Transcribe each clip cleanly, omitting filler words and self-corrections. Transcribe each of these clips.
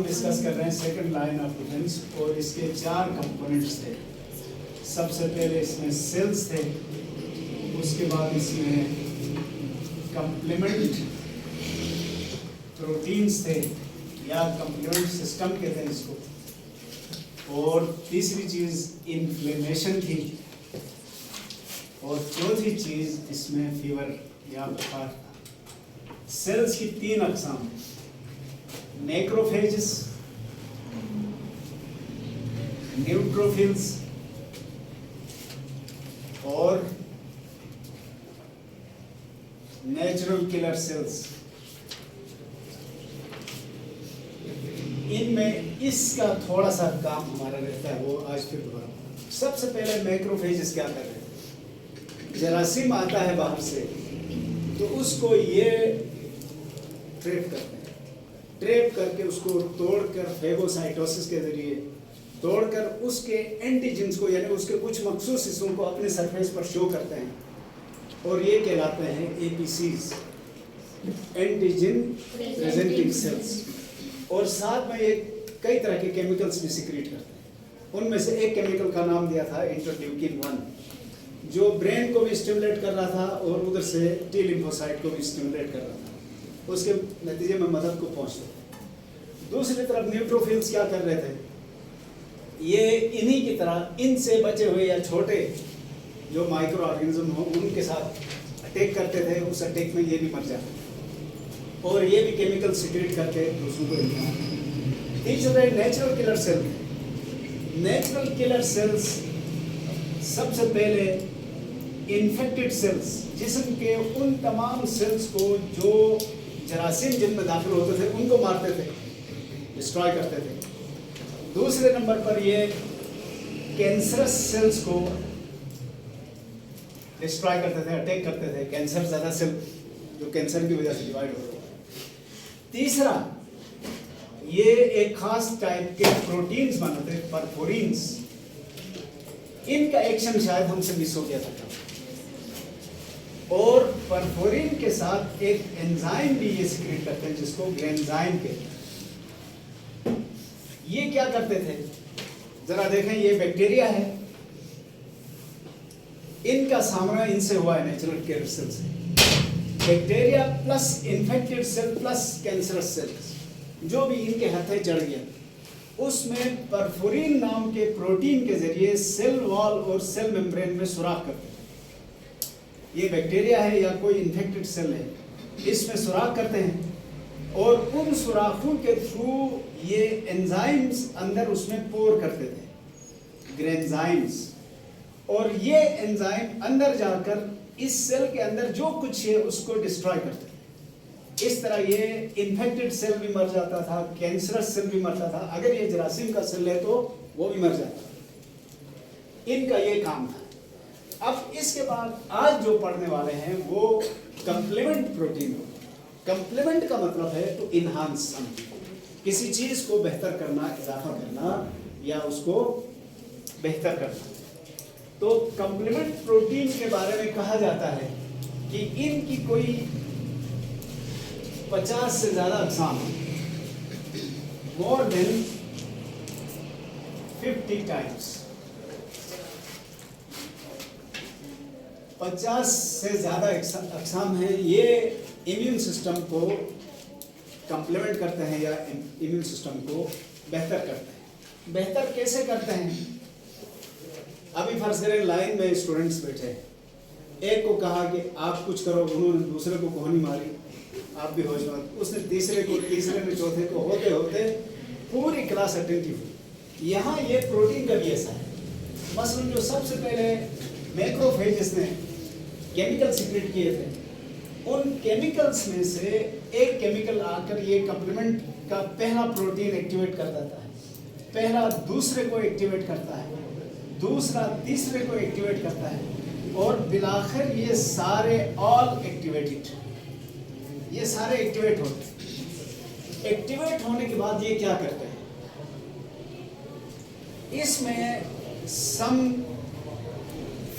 हम डिस्कस कर रहे हैं सेकंड लाइन ऑफ डिफेंस और इसके 4 कंपोनेंट्स थे। सबसे पहले इसमें सेल्स थे, उसके बाद इसमें कंप्लीमेंट प्रोटीन्स थे या कंप्लीमेंट सिस्टम कहते हैं इसको, और तीसरी चीज़ इन्फ्लेमेशन थी, और चौथी चीज़ इसमें फीवर या बुखार था। सेल्स की 3 अक़साम हैं, मैक्रोफेजेस, न्यूट्रोफिल्स और नेचुरल किलर सेल्स। इनमें इसका थोड़ा सा काम हमारा रहता है, वो आज फिर दोबारा। सबसे पहले मैक्रोफेजेस क्या कर रहे हैं, जरासीम आता है बाहर से तो उसको ये ट्रैप करते हैं, ट्रैप करके उसको तोड़कर फेगोसाइटोसिस के जरिए तोड़कर उसके एंटीजेंस को यानी उसके कुछ मखसूस हिस्सों को अपने सरफेस पर शो करते हैं, और ये कहलाते हैं एपीसीज, एंटीजन प्रेजेंटिंग सेल्स। और साथ में ये कई तरह के केमिकल्स भी सिक्रीट करते हैं। उनमें से एक केमिकल का नाम दिया था इंटरल्यूकिन 1, जो ब्रेन को भी स्टिमुलेट कर रहा था और उधर से टी लिम्फोसाइट को भी स्टिमुलेट कर रहा था, उसके नतीजे में मदद को पहुंचते थे। दूसरी तरफ न्यूट्रोफिल्स क्या कर रहे थे, ये इन्हीं की तरह इनसे बचे हुए या छोटे जो माइक्रो ऑर्गेनिज्म हो उनके साथ अटैक करते थे। उस अटैक में ये भी मर जाते थे और ये भी केमिकल सिक्रेट करके दूसरों को इन्फेक्ट। तीसरे natural killer cell. Natural killer cells सबसे पहले इन्फेक्टेड सेल्स, जिस्म के उन तमाम सेल्स को जो जरासीम जिनमें दाखिल होते थे उनको मारते थे, डिस्ट्रॉय करते थे। दूसरे नंबर पर ये कैंसरस सेल्स को डिस्ट्रॉय करते थे, अटैक करते थे, कैंसर ज़्यादा सेल जो कैंसर की वजह से डिवाइड हो रहे हैं। तीसरा, ये एक खास टाइप के प्रोटीन्स बनाते हैं, परफोरिन्स। इनका एक्शन शायद हमसे मिस हो गया था, और परफोरिन के साथ एक एंजाइम भी ये सिक्रेट करते हैं जिसको ग्रेन्जाइम कहते हैं। ये क्या करते थे, जरा देखें, ये बैक्टीरिया है, इनका सामना इनसे हुआ है नेचुरल किलर सेल से। Bacteria plus infected cell plus cancerous cells जो भी इनके हथे चढ़ गया, उसमें परफोरिन नाम के प्रोटीन के जरिए सेल वॉल और सेल मेम्ब्रेन में सुराख करते हैं। ये बैक्टीरिया है या कोई इन्फेक्टेड सेल है, इसमें सुराख करते हैं और उन सुराखों के थ्रू ये एंजाइम्स अंदर उसमें पोर करते थे, ग्रेन्जाइम्स, और ये एंजाइम अंदर जाकर इस सेल के अंदर जो कुछ है उसको डिस्ट्रॉय करते थे। इस तरह ये इन्फेक्टेड सेल भी मर जाता था, कैंसरस सेल भी मरता था, अगर ये जरासीम का सेल है तो वो भी मर जाता। इनका ये काम था। अब इसके बाद आज जो पढ़ने वाले हैं वो कंप्लीमेंट प्रोटीन। कंप्लीमेंट का मतलब है तो इनहांस, किसी चीज को बेहतर करना, इजाफा करना या उसको बेहतर करना। तो कंप्लीमेंट प्रोटीन के बारे में कहा जाता है कि इनकी कोई 50 से ज़्यादा अक़साम, मोर देन 50 टाइम्स, 50 से ज़्यादा अक़साम हैं। ये इम्यून सिस्टम को कंप्लीमेंट करते हैं या इम्यून सिस्टम को बेहतर करते हैं। बेहतर कैसे करते हैं? अभी फर्ज करें लाइन में स्टूडेंट्स बैठे हैं, एक को कहा कि आप कुछ करो, उन्होंने दूसरे को कोहनी मारी, आप भी होश में, उसने तीसरे को, तीसरे ने चौथे को, होते होते पूरी क्लास अटेंटिव हुई। यहाँ ये प्रोटीन का भी ऐसा है। मसलन जो सबसे पहले मैक्रोफेजेस ने केमिकल सिक्रेट किए थे, उन केमिकल्स में से एक केमिकल आकर ये कंप्लीमेंट का पहला प्रोटीन एक्टिवेट कर देता है, पहला दूसरे को एक्टिवेट करता है, दूसरा तीसरे को एक्टिवेट करता है, और बिलाखिर ये सारे ऑल एक्टिवेटेड, ये सारे एक्टिवेट होते हैं। एक्टिवेट होने के बाद ये क्या करते हैं, इसमें सम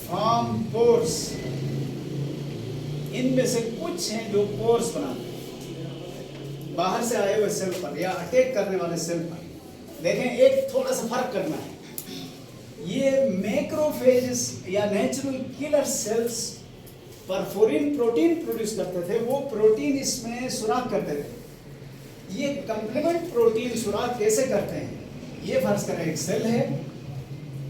फॉर्म पोर्स, इनमें से कुछ हैं जो पोर्स बनाते हैं। बाहर से आए हुए सेल पर या अटैक करने वाले सेल पर देखें, एक थोड़ा सा फर्क करना है। ये मैक्रोफेजेस या natural killer sales perforin protein produce करते थे, वो प्रोटीन इसमें सुराख करते थे। ये कंप्लीमेंट प्रोटीन सुराख कैसे करते हैं? ये फर्ज करें एक सेल है,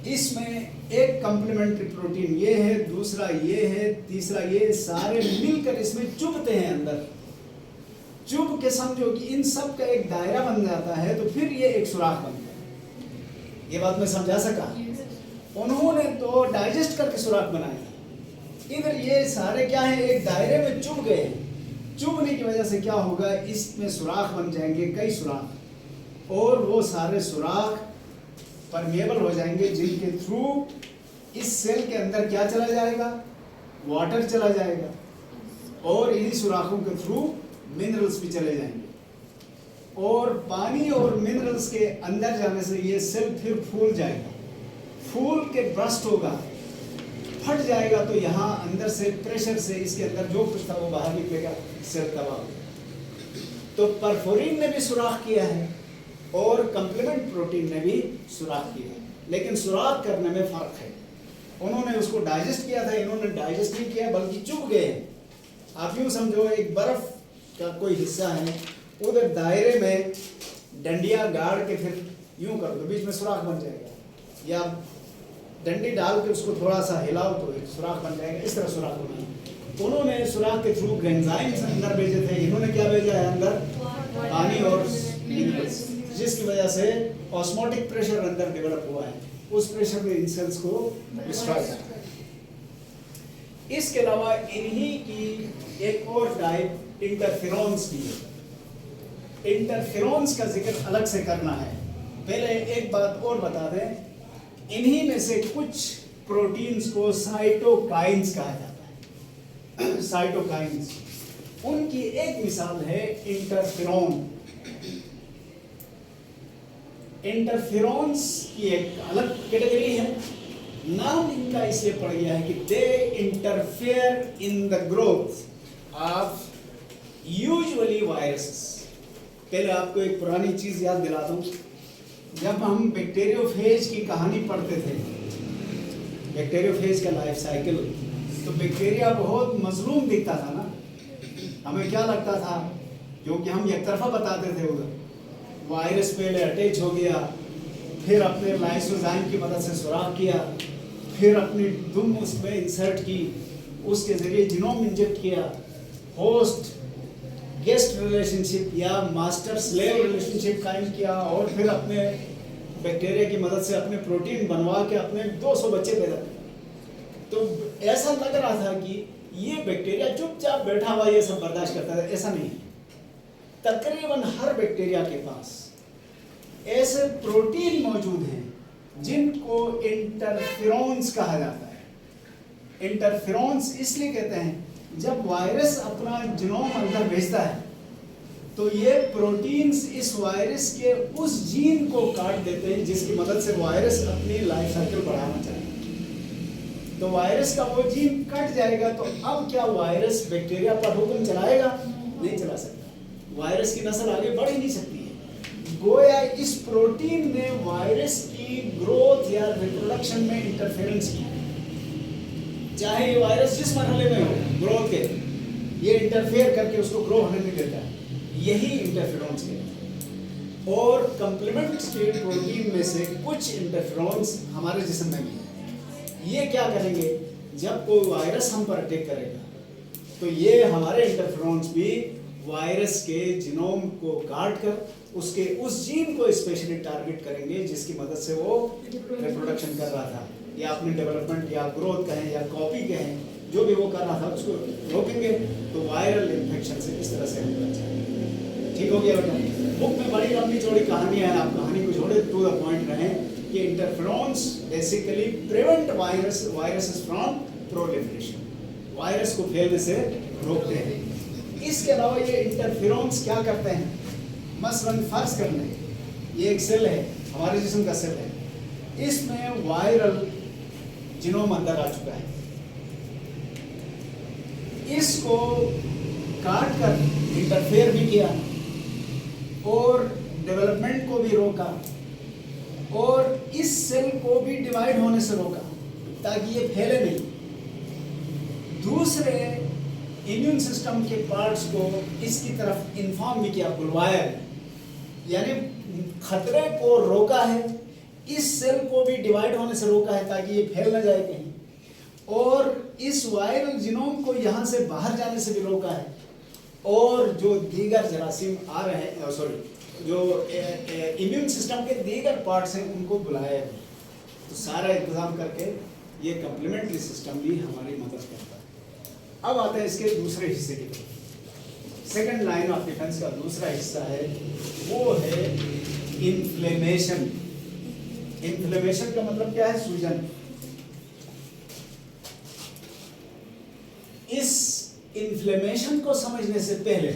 इसमें एक कंप्लीमेंट्री प्रोटीन ये है, दूसरा ये है, तीसरा ये, सारे मिलकर इसमें चुभते हैं अंदर। चुभ के समझो कि इन सब का एक दायरा बन जाता है, तो फिर ये एक सुराख बनता है। ये बात मैं समझा सका? उन्होंने तो डाइजेस्ट करके सुराख बनाया, इधर ये सारे क्या है, एक दायरे में चुभ गए। चुभने की वजह से क्या होगा, इसमें सुराख बन जाएंगे, कई सुराख, और वो सारे सुराख परमेबल हो जाएंगे, जिनके थ्रू इस सेल के अंदर क्या चला जाएगा, वाटर चला जाएगा, और इन्हीं सुराखों के थ्रू मिनरल्स भी चले जाएंगे। और पानी और मिनरल्स के अंदर जाने से ये सेल फिर फूल जाएगा, फूल के ब्रस्ट होगा, फट जाएगा, तो यहाँ अंदर से प्रेशर से इसके अंदर जो कुछ था वो बाहर निकलेगा, सेल तबाह होगा। तो परफोरिन ने भी सुराख किया है और कंप्लीमेंट प्रोटीन ने भी सुराख किया है, लेकिन सुराख करने में फर्क है। उन्होंने उसको डाइजेस्ट किया था, इन्होंने डाइजेस्ट नहीं किया, बल्कि चुभ गए। आप यूँ समझो, एक बर्फ का कोई हिस्सा है, उधर दायरे में डंडियाँ गाड़ के फिर यूँ कर दो, बीच में सुराख बन जाएगा, या डंडी डाल के उसको थोड़ा सा हिलाओ तो एक सुराख बन जाएगा। इस तरह सुराख होना है। उन्होंने सुराख के थ्रू एंजाइम्स अंदर भेजे थे, इन्होंने क्या भेजा है अंदर, पानी और मिनरल्स, जिसकी वजह से ऑस्मोटिक प्रेशर अंदर डेवलप हुआ है, उस प्रेशर में इन सेल्स को डिस्ट्रॉय करता है। इसके अलावा इन्हीं की एक और टाइप इंटरफेरॉन्स की है। इंटरफेरॉन्स का जिक्र अलग से करना है। पहले एक बात और बता दें, इन्हीं में से कुछ प्रोटीन्स को साइटोकाइंस कहा जाता है। साइटोकाइंस, उनकी एक मिसाल है इंटरफेरॉन। इंटरफेरॉन्स की एक अलग कैटेगरी है, नाम इनका इसलिए पड़ गया है कि they interfere in the growth of usually viruses. पहले आपको एक पुरानी चीज याद दिलाता हूँ, जब हम बैक्टीरियोफेज की कहानी पढ़ते थे, बैक्टीरियोफेज का लाइफ साइकिल, तो बैक्टीरिया बहुत मजलूम दिखता था ना, हमें क्या लगता था, क्योंकि हम एक तरफा बताते थे, उधर वायरस पहले अटैच हो गया, फिर अपने लाइसोजाइम की मदद से सुराख किया, फिर अपनी दुम उसमें इंसर्ट की, उसके जरिए जीनोम इंजेक्ट किया, होस्ट गेस्ट रिलेशनशिप या मास्टर स्लेव रिलेशनशिप कायम किया, और फिर अपने बैक्टीरिया की मदद से अपने प्रोटीन बनवा के अपने 200 बच्चे पैदा किए। तो ऐसा लग रहा था कि ये बैक्टीरिया चुपचाप बैठा हुआ ये सब बर्दाश्त करता है। ऐसा नहीं है, तकरीबन हर बैक्टीरिया के पास ऐसे प्रोटीन मौजूद हैं जिनको इंटरफेरॉन्स कहा जाता है। इंटरफेरॉन्स इसलिए कहते हैं, जब वायरस अपना जीनोम अंदर भेजता है तो ये प्रोटीन्स इस वायरस के उस जीन को काट देते हैं जिसकी मदद से वायरस अपनी लाइफ साइकिल बढ़ाना चाहे। तो वायरस का वो जीन कट जाएगा, तो अब क्या वायरस बैक्टीरिया पर हुक्म चलाएगा? नहीं चला सकता। वायरस की नस्ल आगे बढ़ ही नहीं सकती है। गोया इस प्रोटीन ने वायरस की ग्रोथ या रिप्रोडक्शन में इंटरफेरेंस की, चाहे ये वायरस जिस मरहले में हो ग्रोथ के, ये इंटरफेयर करके उसको ग्रो होने नहीं देता है। यही इंटरफेरॉन्स है। और कंप्लीमेंट्री प्रोटीन में से कुछ इंटरफेरॉन्स हमारे जिस्म में भी है। ये क्या करेंगे, जब कोई वायरस हम पर अटैक करेगा तो ये हमारे इंटरफेरॉन्स भी वायरस के जीनोम को काट कर उसके उस जीन को स्पेशली टारगेट करेंगे जिसकी मदद से वो रिप्रोडक्शन कर रहा था, या अपने डेवलपमेंट या ग्रोथ कहें या कॉपी कहें, जो भी वो कर रहा था उसको रोकेंगे। तो वायरल इन्फेक्शन से इस तरह से हम बच जाएंगे। ठीक हो गया बेटा? बुक में बड़ी लंबी चौड़ी कहानियां हैं, आप कहानी को छोड़े, टू द पॉइंट रहें कि interferons basically prevent viruses from proliferation, virus को फैलने से रोकते हैं। इसके अलावा ये इंटरफेरॉन्स क्या करते हैं, मसलन फर्ज कर लें ये एक सेल है, हमारे जिस्म का सेल है, इसमें वायरल जीनोम अंदर आ चुका है, इसको काट कर इंटरफेयर भी किया, और डेवलपमेंट को भी रोका और इस सेल को भी डिवाइड होने से रोका ताकि ये फैले नहीं। दूसरे इम्यून सिस्टम के पार्ट्स को इसकी तरफ इन्फॉर्म भी किया, बुलवाया है, यानी खतरे को रोका है, इस सेल को भी डिवाइड होने से रोका है ताकि ये फैल ना जाए कहीं, और इस वायरल जीनोम को यहाँ से बाहर जाने से भी रोका है, और जो दीगर जरासीम आ रहे हैं, सॉरी, जो इम्यून सिस्टम के दीगर पार्ट्स हैं उनको बुलाया है। तो सारा इंतजाम करके ये कम्प्लीमेंट्री सिस्टम भी हमारी मदद करता है। अब आते हैं इसके दूसरे हिस्से की तरफ। सेकंड लाइन ऑफ डिफेंस का दूसरा हिस्सा है वो है इन्फ्लेमेशन। इन्फ्लेमेशन का मतलब क्या है? सूजन। इस इन्फ्लेमेशन को समझने से पहले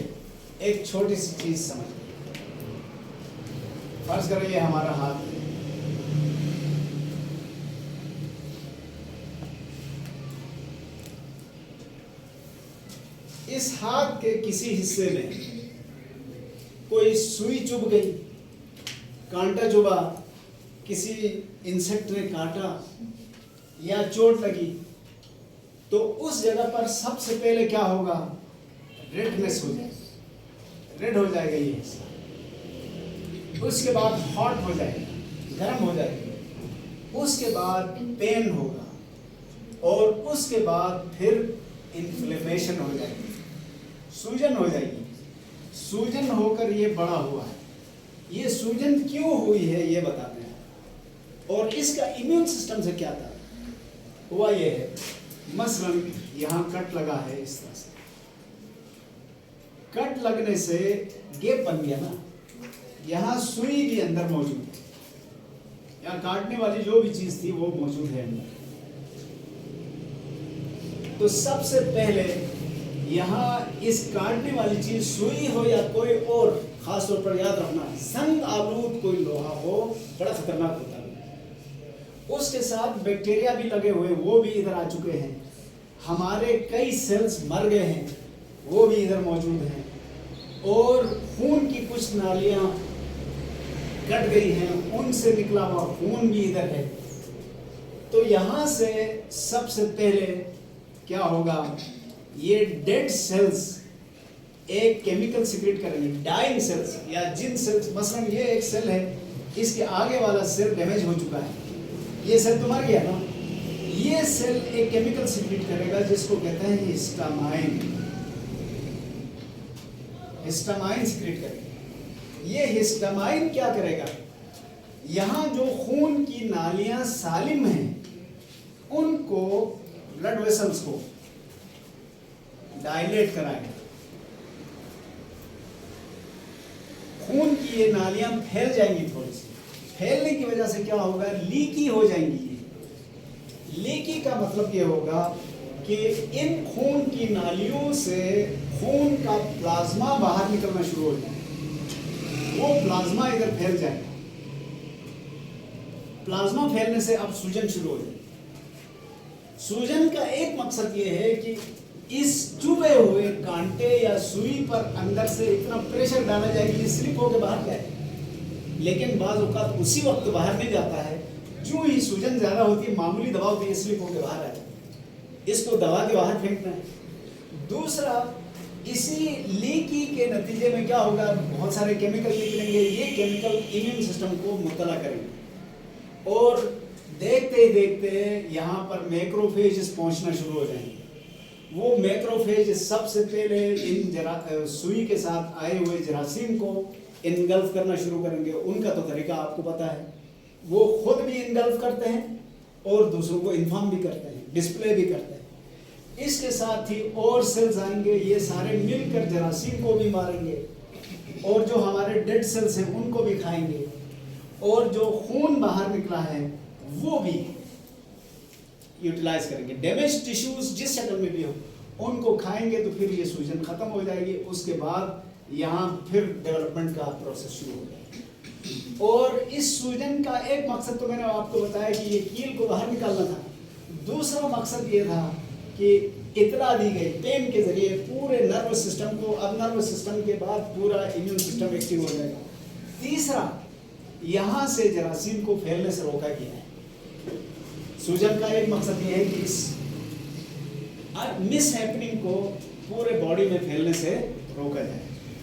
एक छोटी सी चीज समझ। फर्ज करो ये हमारा हाथ है, इस हाथ के किसी हिस्से में कोई सुई चुभ गई, कांटा चुभा, किसी इंसेक्ट ने काटा या चोट लगी, तो उस जगह पर सबसे पहले क्या होगा? रेडनेस हो जाएगा, रेड हो जाएगा ये हिस्सा। उसके बाद हॉट हो जाएगा, गर्म हो जाएगा, उसके बाद पेन होगा, और उसके बाद फिर इन्फ्लेमेशन हो जाएगी, सूजन हो जाएगी। सूजन होकर ये बड़ा हुआ है। ये सूजन क्यों हुई है ये बताते हैं, और इसका इम्यून सिस्टम से क्या था हुआ ये है। मसलन यहाँ कट लगा है, इस तरह से कट लगने से गैप बन गया ना, यहाँ सुई भी अंदर मौजूद है, यहाँ काटने वाली जो भी चीज थी वो मौजूद है अंदर। तो सबसे पहले यहाँ इस काटने वाली चीज सुई हो या कोई और, खास तौर पर याद रखना जंग आलूद कोई लोहा हो बड़ा खतरनाक होता है। उसके साथ बैक्टीरिया भी लगे हुए, वो भी इधर आ चुके हैं। हमारे कई सेल्स मर गए हैं, वो भी इधर मौजूद हैं, और खून की कुछ नालियां कट गई हैं, उनसे निकला हुआ खून भी इधर है। तो यहाँ से सबसे पहले क्या होगा? ये डेड सेल्स एक केमिकल सिक्रेट करेंगे, डाइंग सेल्स या जिन सेल्स, मसलन ये एक सेल है, इसके आगे वाला सेल डैमेज हो चुका है, ये सेल तो मर गया ना, ये सेल एक केमिकल सिक्रेट करेगा जिसको कहते हैं हिस्टामाइन। हिस्टामाइन सिक्रेट करेगा। ये हिस्टामाइन क्या करेगा? यहाँ जो खून की नालियां सालिम हैं उनको, ब्लड वेसल्स को डायलेट कराएगा। खून की ये नालियां फैल जाएंगी, थोड़ी सी फैलने की वजह से क्या होगा? लीकी हो जाएंगी। लीकी का मतलब ये होगा कि इन खून की नालियों से खून का प्लाज्मा बाहर निकलना शुरू हो जाएगा, वो प्लाज्मा इधर फैल जाएगा। प्लाज्मा फैलने से अब सूजन शुरू हो जाएगी। सूजन का एक मकसद ये है कि इस चुभे हुए कांटे या सुई पर अंदर से इतना प्रेशर डाला जाए कि स्लिप होकर बाहर जाए, लेकिन बाज़ औक़ात उसी वक्त बाहर नहीं जाता है। जो ही सूजन ज्यादा होती है, मामूली दवा होती है, स्लिप होकर बाहर आ जाता है, इसको दबा के बाहर फेंकना है। दूसरा, इसी लीकी के नतीजे में क्या होगा? बहुत सारे केमिकल निकलेंगे, ये केमिकल इम्यून सिस्टम को मुतला करेंगे, और देखते ही देखते यहाँ पर मैक्रोफेज पहुंचना शुरू हो जाएंगे। वो मैक्रोफेज सबसे पहले इन सुई के साथ आए हुए जरासीम को इनगल्फ करना शुरू करेंगे। उनका तो तरीका आपको पता है, वो खुद भी इनगल्फ करते हैं और दूसरों को इन्फॉर्म भी करते हैं, डिस्प्ले भी करते हैं। इसके साथ ही और सेल्स आएंगे, ये सारे मिलकर जरासीम को भी मारेंगे, और जो हमारे डेड सेल्स हैं उनको भी खाएंगे, और जो खून बाहर निकला है वो भी यूटिलाइज करेंगे। डैमेज टिश्यूज जिस शक्ल में भी हो उनको खाएंगे, तो फिर ये सूजन खत्म हो जाएगी। उसके बाद यहाँ फिर डेवलपमेंट का प्रोसेस शुरू हो जाएगा। और इस सूजन का एक मकसद तो मैंने आपको बताया कि ये कील को बाहर निकालना था। दूसरा मकसद ये था कि इतला दी गई पेन के जरिए पूरे नर्वस सिस्टम को, अब नर्वस सिस्टम के बाद पूरा इम्यून सिस्टम एक्टिव हो जाएगा। तीसरा, यहाँ से जरासीम को फैलने से रोका गया है। सूजन का एक मकसद ये है कि इस मिस हैपनिंग को पूरे बॉडी में फैलने से रोका जाए।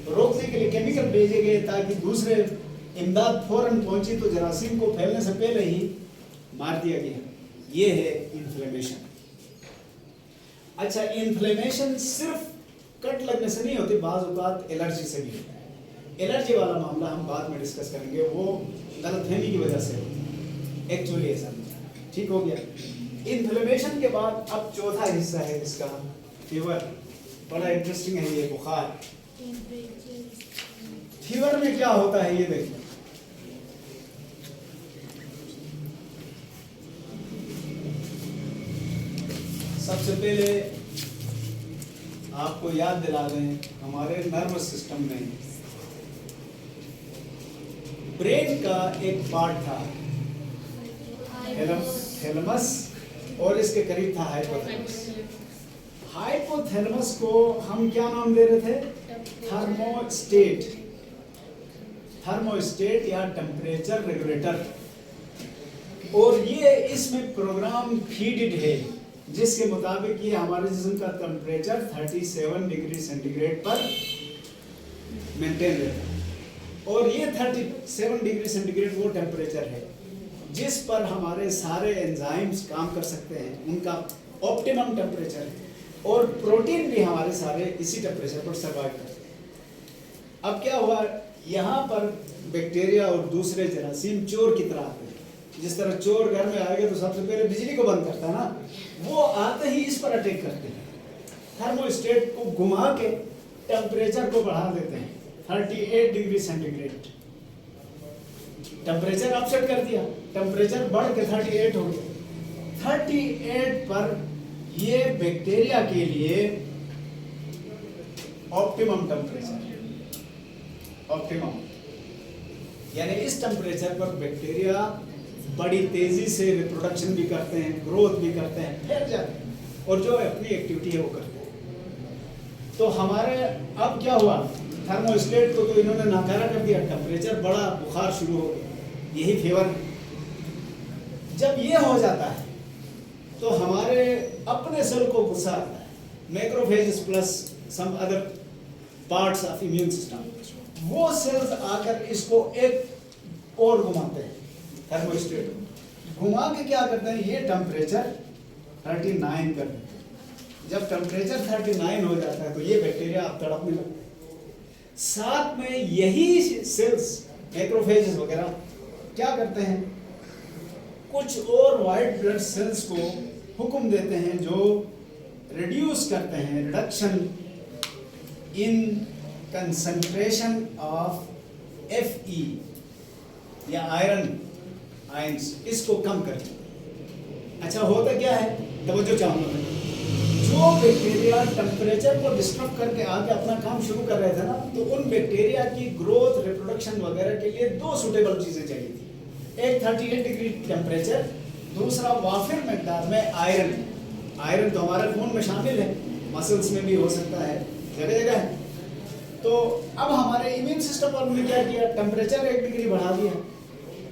रोकने के लिए केमिकल भेजे गए ताकि दूसरे इमदाद फौरन पहुंची तो जरासीम को फैलने से पहले ही मार दिया गया। ये है इन्फ्लेमेशन। अच्छा, इन्फ्लेमेशन सिर्फ कट लगने से नहीं होती, बाज़ औक़ात एलर्जी से भी होता है। एलर्जी वाला मामला हम बाद में डिस्कस करेंगे, वो गलतफहमी की वजह से होता है, एक्चुअली ऐसा नहीं। ठीक हो गया। इन्फ्लेमेशन के बाद अब चौथा हिस्सा है इसका, फीवर। बड़ा इंटरेस्टिंग है ये, बुखार। फीवर में क्या होता है ये देखिए। सबसे पहले आपको याद दिला दें, हमारे नर्वस सिस्टम में ब्रेन का एक पार्ट था थैलेमस, और इसके करीब था हाइपोथैलेमस। हाइपोथैलेमस को हम क्या नाम दे रहे थे? थर्मोस्टेट। थर्मोस्टेट या टेम्परेचर रेगुलेटर। और ये इसमें प्रोग्राम फीडेड है जिसके मुताबिक ये हमारे जिस्म का टेम्परेचर 37 डिग्री सेंटीग्रेड पर मेंटेन रहता है। और ये 37 डिग्री सेंटीग्रेड वो टेम्परेचर है जिस पर हमारे सारे एंजाइम्स काम कर सकते हैं, उनका ऑप्टिमम टेम्परेचर है। और प्रोटीन भी हमारे सारे इसी टेम्परेचर पर सर्वाइव करते हैं। अब क्या हुआ, यहाँ पर बैक्टीरिया और दूसरे जरासीम चोर की तरह आते हैं। जिस तरह चोर घर में आएगा तो सबसे पहले बिजली को बंद करता है ना, वो आते ही इस पर अटैक करते हैं। थर्मोस्टेट को घुमा के टेम्परेचर को बढ़ा देते हैं 38 डिग्री सेंटीग्रेड। टेम्परेचर अपसेट कर दिया, टेम्परेचर बढ़ के 38 हो गया। 38 पर ये बैक्टीरिया के लिए ऑप्टिमम टेम्परेचर, ऑप्टिमम यानी इस टेम्परेचर पर बैक्टीरिया बड़ी तेजी से रिप्रोडक्शन भी करते हैं, ग्रोथ भी करते हैं, फैल जाते हैं, और जो अपनी एक्टिविटी है वो करते हैं। तो हमारे अब क्या हुआ, थर्मोस्टेट को तो इन्होंने नाकारा कर दिया, टेम्परेचर बढ़ा, बुखार शुरू हो गया। यही फीवर। जब ये हो जाता है तो हमारे अपने सेल को गुस्सा आता है, macrophages plus some other parts of immune system, वो सेल्स आकर इसको एक और घुमाते हैं, थर्मोस्टेट घुमा के क्या करते हैं, ये टेम्परेचर 39 कर देते हैं। जब टेम्परेचर 39 हो जाता है तो ये बैक्टीरिया अब तड़पने लगते हैं। साथ में यही सेल्स मैक्रोफेजेस वगैरह क्या करते हैं, कुछ और वाइट ब्लड सेल्स को हुक्म देते हैं जो रिड्यूस करते हैं, reduction in concentration of Fe या आयरन आयंस, इसको कम करते हैं। अच्छा, होता क्या है, तवज्जो चाहूंगा मैं, जो बैक्टीरिया टेम्परेचर को डिस्टर्ब करके आके अपना काम शुरू कर रहे थे ना, तो उन बैक्टीरिया की ग्रोथ, रिप्रोडक्शन वगैरह के लिए दो सुटेबल चीजें चाहिए थी। एक 38 डिग्री टेम्परेचर, दूसरा वाफिर मकदार में आयरन। आयरन तो हमारे खून में शामिल है, मसल्स में भी हो सकता है, जगह जगह है। तो अब हमारे इम्यून सिस्टम वालों ने क्या किया, टेम्परेचर 1 डिग्री बढ़ा दिया,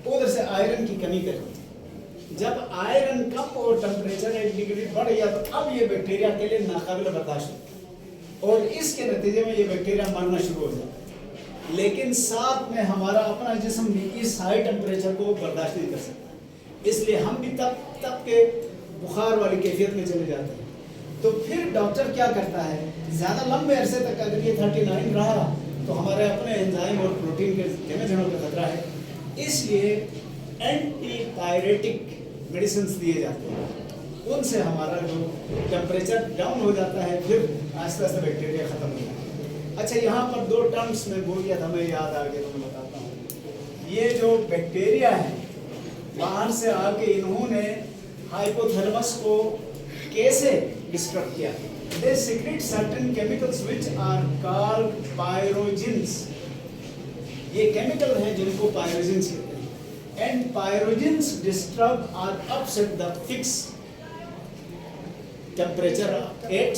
उधर से आयरन की कमी कर दी। जब आयरन कम और टेम्परेचर 1 डिग्री बढ़ गया तो अब ये बैक्टीरिया के लिए नाकाबिल बर्दाश्त होता है और इसके नतीजे में ये बैक्टीरिया मरना शुरू हो जाता है। लेकिन साथ में हमारा अपना जिस्म भी इस हाई टेम्परेचर को बर्दाश्त नहीं कर सकता, इसलिए हम भी तब के बुखार वाली कैफियत में चले जाते हैं। तो फिर डॉक्टर क्या करता है, ज़्यादा लंबे अरसे तक अगर ये 39 रहा तो हमारे अपने एंजाइम और प्रोटीन के डैमेज होने का खतरा है, इसलिए एंटीपायरेटिक मेडिसिन दिए जाते हैं। उनसे हमारा जो टेम्परेचर डाउन हो जाता है, फिर आहिस्ता आहिस्ता बैक्टीरिया ख़त्म हो जाता है। अच्छा, यहाँ पर दो टर्म्स में बोल गया था, मैं याद आ गया तो मैं बताता हूँ। ये जो बैक्टीरिया है बाहर से आके इन्होंने हाइपोथैलेमस को कैसे डिस्ट्रक्ट किया, they secrete certain chemicals which are called pyrogens। ये केमिकल हैं जिनको पायरोजेंस कहते हैं। एंड पायरोजेंस डिस्टर्ब और upset the fix temperature at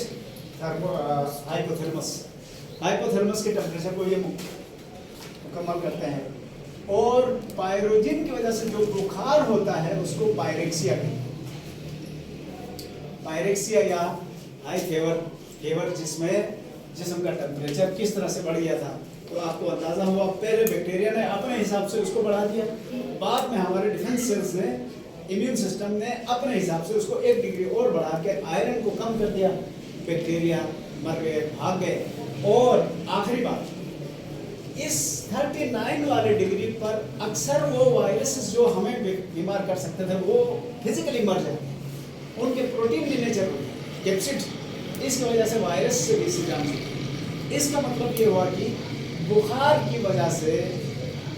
hypothalamus, hypothalamus के टेम्परेचर को ये मुकम्मल करते हैं। और पायरोजिन की वजह से जो बुखार होता है उसको पायरेक्सिया कहते हैं। पायरेक्सिया या हाई फीवर, फीवर जिसमें जिस्म का टेम्परेचर किस तरह से बढ़ गया था, तो आपको अंदाजा हुआ पहले बैक्टीरिया ने अपने हिसाब से उसको बढ़ा दिया, बाद में हमारे डिफेंस सेल्स ने, इम्यून सिस्टम ने अपने हिसाब से उसको 1 डिग्री और बढ़ा के आयरन को कम कर दिया, बैक्टीरिया मर गए, भाग गए। और आखिरी बात, इस 39 वाले डिग्री पर अक्सर वो वायरसेस जो हमें बीमार कर सकते थे वो फिजिकली मर जाते हैं, उनके प्रोटीन की नेचर कैप्सिड, इसकी वजह से वायरस से भी जान सकते। इसका मतलब ये हुआ कि बुखार की वजह से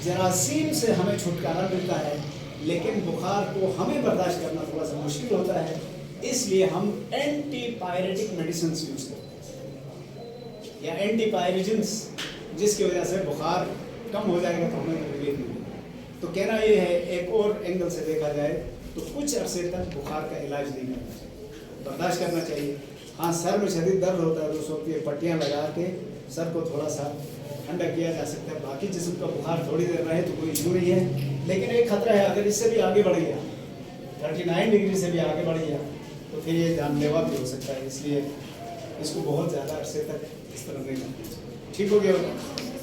जरासीम से हमें छुटकारा मिलता है, लेकिन बुखार को हमें बर्दाश्त करना थोड़ा सा मुश्किल होता है, इसलिए हम एंटीपायरेटिक मेडिसिन यूज करते हैं या एंटीपायरेजिन्स, जिसकी वजह से बुखार कम हो जाएगा तो हमें रिलीफ मिलेगा। तो कहना ये है, एक और एंगल से देखा जाए तो कुछ अरसे तक बुखार का इलाज नहीं करना चाहिए, बर्दाश्त करना चाहिए। हाँ, सर में शदीद दर्द होता है तो उस वक्त ये पट्टियाँ लगा के सर को थोड़ा सा ठंडा किया जा सकता है, बाकी जिस्म का बुखार थोड़ी देर रहे तो कोई इशू नहीं है। लेकिन एक खतरा है, अगर इससे भी आगे बढ़ गया, 39 डिग्री से भी आगे बढ़ गया तो फिर ये जानलेवा भी हो सकता है, इसलिए इसको बहुत ज़्यादा अरसे तक इस तरह नहीं करना चाहिए। ठीक हो गया होगा।